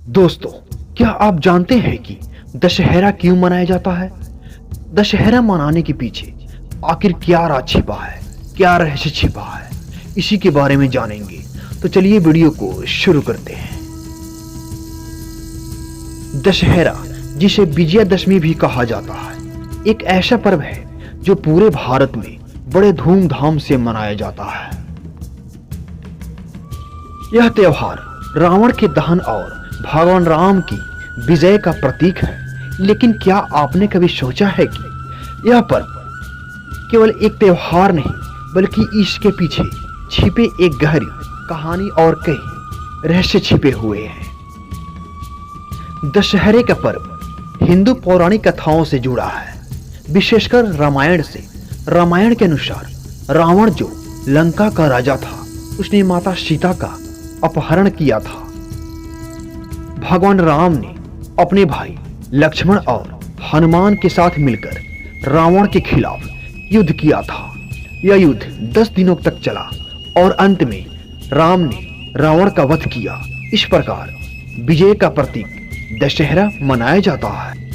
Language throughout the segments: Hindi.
दोस्तों, क्या आप जानते हैं कि दशहरा क्यों मनाया जाता है? दशहरा मनाने के पीछे आखिर क्या राज छिपा है, क्या रहस्य छिपा है, इसी के बारे में जानेंगे। तो चलिए वीडियो को शुरू करते हैं। दशहरा, जिसे विजयादशमी भी कहा जाता है, एक ऐसा पर्व है जो पूरे भारत में बड़े धूमधाम से मनाया जाता है। यह त्योहार रावण के दहन और भगवान राम की विजय का प्रतीक है। लेकिन क्या आपने कभी सोचा है कि यह पर्व केवल एक त्योहार नहीं, बल्कि इसके पीछे छिपे एक गहरी कहानी और कई रहस्य छिपे हुए हैं। दशहरे का पर्व हिंदू पौराणिक कथाओं से जुड़ा है, विशेषकर रामायण से। रामायण के अनुसार रावण, जो लंका का राजा था, उसने माता सीता का अपहरण किया था। भगवान राम ने अपने भाई लक्ष्मण और हनुमान के साथ मिलकर रावण के खिलाफ युद्ध किया था। यह युद्ध 10 दिनों तक चला और अंत में राम ने रावण का वध किया। इस प्रकार विजय का प्रतीक दशहरा मनाया जाता है।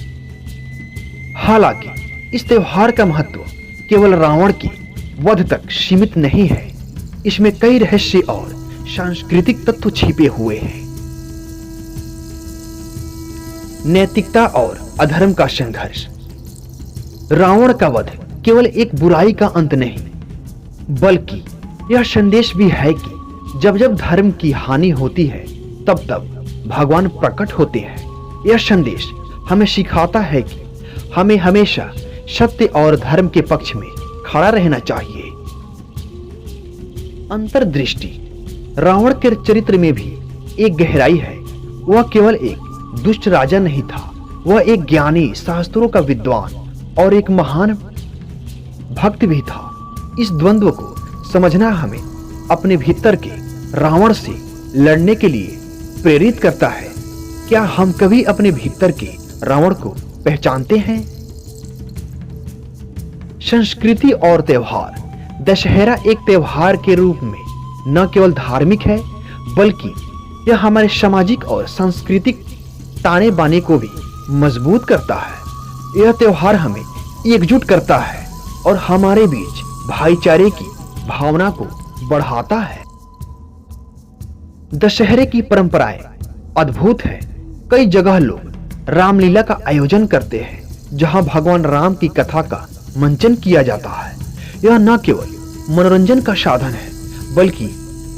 हालांकि इस त्योहार का महत्व केवल रावण के वध तक सीमित नहीं है। इसमें कई रहस्य और सांस्कृतिक तत्व छिपे हुए हैं। नैतिकता और अधर्म का संघर्ष। रावण का वध केवल एक बुराई का अंत नहीं, बल्कि यह संदेश भी है कि जब जब धर्म की हानि होती है, तब तब भगवान प्रकट होते हैं। यह संदेश हमें सिखाता है कि हमें हमेशा सत्य और धर्म के पक्ष में खड़ा रहना चाहिए। अंतर्दृष्टि। रावण के चरित्र में भी एक गहराई है। वह केवल एक दुष्ट राजा नहीं था, वह एक ज्ञानी, शास्त्रों का विद्वान और एक महान भक्त भी था। इस द्वंद्व को समझना हमें अपने भीतर के रावण से लड़ने के लिए प्रेरित करता है। क्या हम कभी अपने भीतर के रावण को पहचानते हैं? संस्कृति और त्योहार। दशहरा एक त्योहार के रूप में न केवल धार्मिक है, बल्कि यह हमारे सामाजिक और सांस्कृतिक ताने बाने को भी मजबूत करता है। यह त्योहार हमें एकजुट करता है और हमारे बीच भाईचारे की भावना को बढ़ाता है। दशहरे की परंपराएं अद्भुत है। कई जगह लोग रामलीला का आयोजन करते हैं, जहां भगवान राम की कथा का मंचन किया जाता है। यह न केवल मनोरंजन का साधन है, बल्कि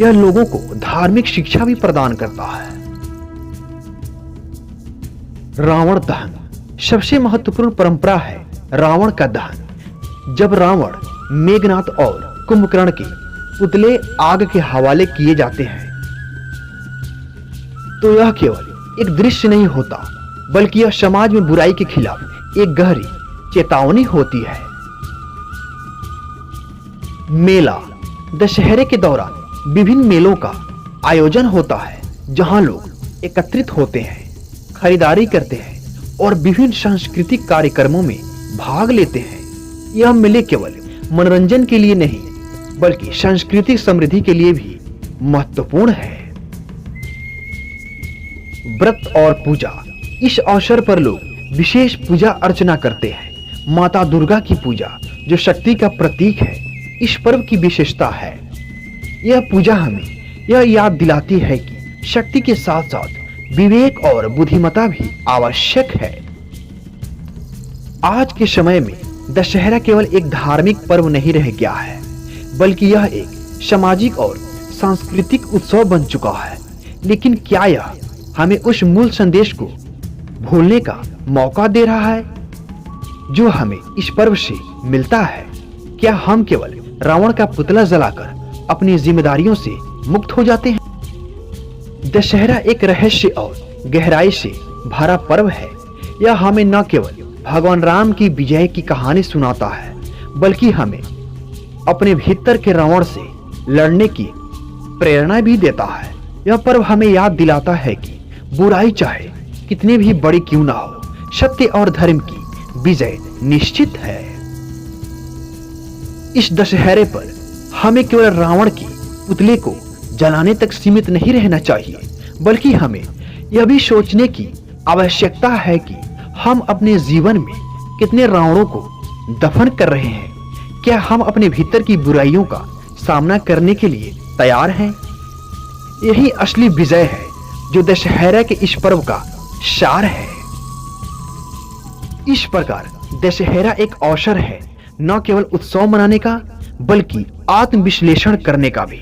यह लोगों को धार्मिक शिक्षा भी प्रदान करता है। रावण दहन सबसे महत्वपूर्ण परंपरा है। रावण का दहन। जब रावण, मेघनाथ और कुंभकर्ण के पुतले आग के हवाले किए जाते हैं, तो यह केवल एक दृश्य नहीं होता, बल्कि यह समाज में बुराई के खिलाफ एक गहरी चेतावनी होती है। मेला। दशहरे के दौरान विभिन्न मेलों का आयोजन होता है, जहां लोग एकत्रित होते हैं, खरीदारी करते हैं और विभिन्न सांस्कृतिक कार्यक्रमों में भाग लेते हैं। यह मेले केवल मनोरंजन के लिए नहीं, बल्कि सांस्कृतिक समृद्धि के लिए भी महत्वपूर्ण है। व्रत और पूजा। इस अवसर पर लोग विशेष पूजा अर्चना करते हैं। माता दुर्गा की पूजा, जो शक्ति का प्रतीक है, इस पर्व की विशेषता है। यह पूजा हमें यह याद दिलाती है कि शक्ति के साथ साथ विवेक और बुद्धिमत्ता भी आवश्यक है। आज के समय में दशहरा केवल एक धार्मिक पर्व नहीं रह गया है, बल्कि यह एक सामाजिक और सांस्कृतिक उत्सव बन चुका है। लेकिन क्या यह हमें उस मूल संदेश को भूलने का मौका दे रहा है जो हमें इस पर्व से मिलता है? क्या हम केवल रावण का पुतला जलाकर अपनी जिम्मेदारियों से मुक्त हो जाते हैं? दशहरा एक रहस्य और गहराई से भरा पर्व है। यह हमें न केवल भगवान राम की विजय की कहानी सुनाता है, बल्कि हमें अपने भीतर के रावण से लड़ने की प्रेरणा भी देता है। यह पर्व हमें याद दिलाता है कि बुराई चाहे कितनी भी बड़ी क्यों ना हो, सत्य और धर्म की विजय निश्चित है। इस दशहरे पर हमें केवल रावण की पुतले को जलाने तक सीमित नहीं रहना चाहिए, बल्कि हमें यह भी सोचने की आवश्यकता है कि हम अपने जीवन में कितने रावणों को दफन कर रहे हैं। क्या हम अपने भीतर की बुराइयों का सामना करने के लिए तैयार हैं? यही असली विजय है जो दशहरा के इस पर्व का सार है। इस प्रकार दशहरा एक अवसर है न केवल उत्सव मनाने का बल्कि आत्मविश्लेषण करने का भी।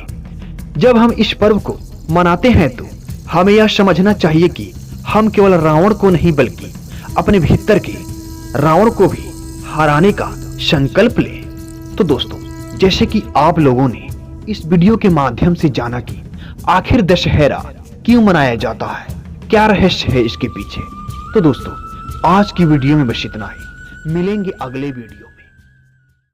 जब हम इस पर्व को मनाते हैं तो हमें यह समझना चाहिए कि हम केवल रावण को नहीं बल्कि अपने भीतर के रावण को भी हराने का संकल्प लें। तो दोस्तों, जैसे कि आप लोगों ने इस वीडियो के माध्यम से जाना कि आखिर दशहरा क्यों मनाया जाता है, क्या रहस्य है इसके पीछे। तो दोस्तों, आज की वीडियो में बस इतना ही। मिलेंगे अगले वीडियो